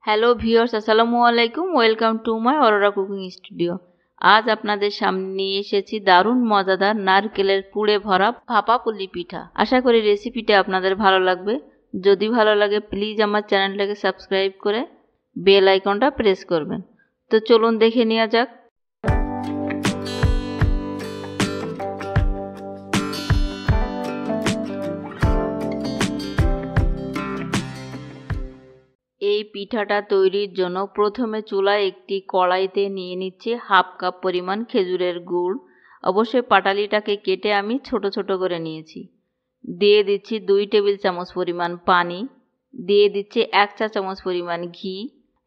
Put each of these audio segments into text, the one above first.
Hello viewers, আসসালামু আলাইকুম। Welcome to my Aurora Cooking Studio. আজ আপনাদের সামনে নিয়ে এসেছি দারুণ মজাদার নারকেলের পুরে ভরা ভাপা পুলি পিঠা। আশা করি রেসিপিটা আপনাদের ভালো লাগবে। যদি ভালো লাগে প্লিজ আমার চ্যানেলটাকে সাবস্ক্রাইব করে বেল আইকনটা প্রেস করবেন। তো চলুন দেখে নেওয়া যাক। এই পিঠাটা তৈরির জন্য প্রথমে চুলায় একটি কড়াইতে নিয়ে নিচ্ছি হাফ কাপ পরিমাণ খেজুরের গুড়। অবশ্যই পাটালিটাকে কেটে আমি ছোট ছোট করে নিয়েছি। দিয়ে দিচ্ছি 2 টেবিল চামচ পরিমাণ পানি, দিয়ে দিচ্ছি 1 চা চামচ পরিমাণ ঘি।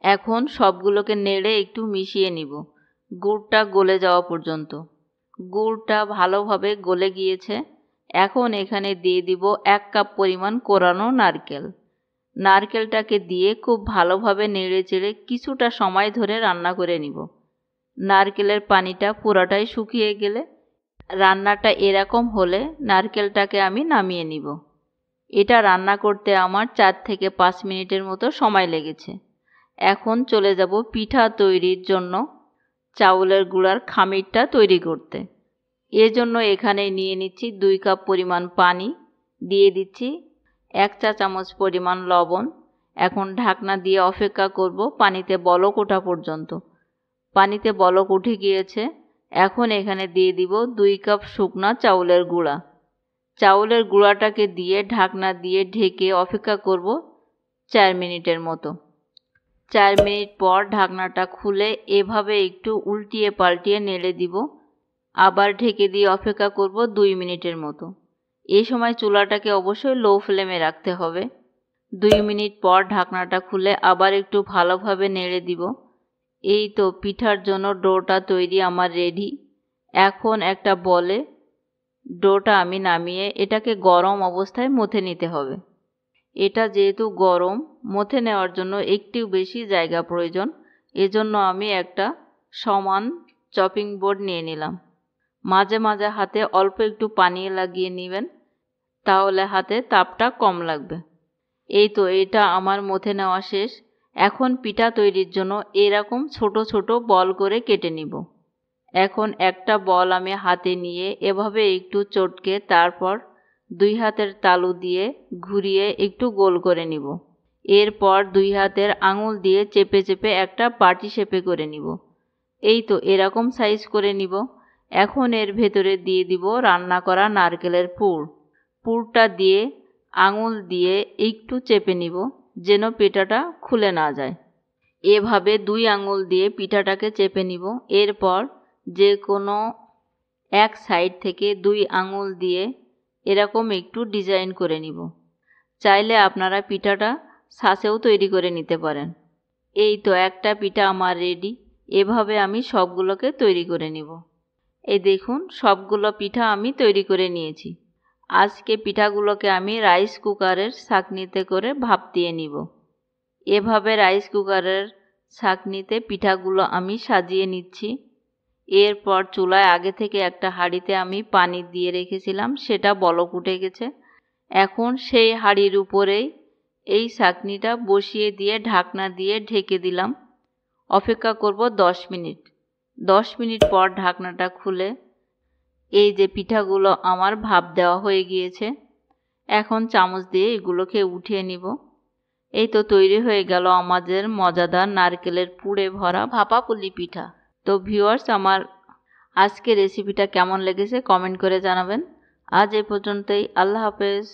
এখন সবগুলোকে নেড়ে একটু মিশিয়ে নিব গুড়টা গলে যাওয়া পর্যন্ত। গুড়টা ভালোভাবে গলে গিয়েছে। এখন এখানে দিয়ে দিব 1 কাপ পরিমাণ কোরানো নারকেল। নারকেলটাকে দিয়ে খুব ভালোভাবে নেড়েচেড়ে কিছুটা সময় ধরে রান্না করে নিব। নারকেলের পানিটা পুরোটাই শুকিয়ে গেলে রান্নাটা এরকম হলে নারকেলটাকে আমি নামিয়ে নিব। এটা রান্না করতে আমার 4 থেকে 5 মিনিটের মতো সময় লেগেছে। এখন চলে যাব পিঠা তৈরির জন্য চাউলের গুঁড়ার খামিরটা তৈরি করতে। এজন্য এখানে নিয়ে নিচ্ছি 2 কাপ পরিমাণ পানি, দিয়ে দিচ্ছি 1 চা চামচ পরিমাণ লবণ। এখন ঢাকনা দিয়ে অপেক্ষা করব পানিতে বলক ওঠা পর্যন্ত। পানিতে বলক উঠে গিয়েছে। এখন এখানে দিয়ে দিব 2 কাপ শুকনা চাউলের গুঁড়া। চাউলের গুঁড়াটাকে দিয়ে ঢাকনা দিয়ে ঢেকে অপেক্ষা করব 4 মিনিটের মতো। 4 মিনিট পর ঢাকনাটা খুলে এভাবে একটু উল্টিয়ে পাল্টিয়ে নেড়ে দিব। আবার ঢেকে দিয়ে অপেক্ষা করব 2 মিনিটের মতো। এই সময় চুলাটাকে অবশ্যই লো ফ্লেমে রাখতে হবে। 2 মিনিট পর ঢাকনাটা খুলে আবার একটু ভালোভাবে নেড়ে দিব। এই তো পিঠার জন্য ডোটা তৈরি আমার রেডি। এখন একটা বলে ডোটা আমি নামিয়ে এটাকে গরম অবস্থায় মথে নিতে হবে। এটা যেহেতু গরম, মথে নেওয়ার জন্য একটু বেশি জায়গা প্রয়োজন। এজন্য আমি একটা সমান চপিং বোর্ড নিয়ে নিলাম। মাঝে মাঝে হাতে অল্প একটু পানি লাগিয়ে নেবেন, তাহলে হাতে তাপটা কম লাগবে। এই তো এটা আমার মথে নেওয়া শেষ। এখন পিঠা তৈরির জন্য এরকম ছোট ছোট বল করে কেটে নিব। এখন একটা বল আমি হাতে নিয়ে এভাবে একটু চটকে তারপর 2 হাতের তালু দিয়ে ঘুরিয়ে একটু গোল করে নিব। এরপর 2 হাতের আঙুল দিয়ে চেপে চেপে একটা পাটি শেপে করে নিব। এই তো এরকম সাইজ করে নিব। এখন এর ভেতরে দিয়ে দিব রান্না করা নারকেলের পুর। পুরটা দিয়ে আঙুল দিয়ে একটু চেপে নিব যেন পিঠাটা খুলে না যায়। এভাবে 2 আঙুল দিয়ে পিঠাটাকে চেপে নিব। এরপর যে কোনো এক সাইড থেকে 2 আঙুল দিয়ে এরকম একটু ডিজাইন করে নিব। চাইলে আপনারা পিঠাটা ছাঁচেও তৈরি করে নিতে পারেন। এই তো একটা পিঠা আমার রেডি। এভাবে আমি সবগুলোকে তৈরি করে নিব। এই দেখুন সবগুলো পিঠা আমি তৈরি করে নিয়েছি। আজকে পিঠাগুলোকে আমি রাইস কুকারের ছাঁকনিতে করে ভাপ দিয়ে নিব। এভাবে রাইস কুকারের ছাঁকনিতে পিঠাগুলো আমি সাজিয়ে নিচ্ছি। এরপর চুলায় আগে থেকে একটা হাঁড়িতে আমি পানি দিয়ে রেখেছিলাম, সেটা বলক উঠে গেছে। এখন সেই হাঁড়ির উপরেই এই ছাঁকনিটা বসিয়ে দিয়ে ঢাকনা দিয়ে ঢেকে দিলাম। অপেক্ষা করব 10 মিনিট। 10 মিনিট পর ঢাকনাটা খুলে এই যে পিঠাগুলো আমার ভাপ দেওয়া হয়ে গিয়েছে। এখন চামচ দিয়ে এগুলোকে উঠিয়ে নিব। এই তো তৈরি হয়ে গেল আমাদের মজাদার নারকেলের পুরে ভরা ভাপা পুলি পিঠা। তো ভিউয়ার্স, আমার আজকে রেসিপিটা কেমন লেগেছে কমেন্ট করে জানাবেন। আজ এই পর্যন্তই। আল্লাহ হাফেজ।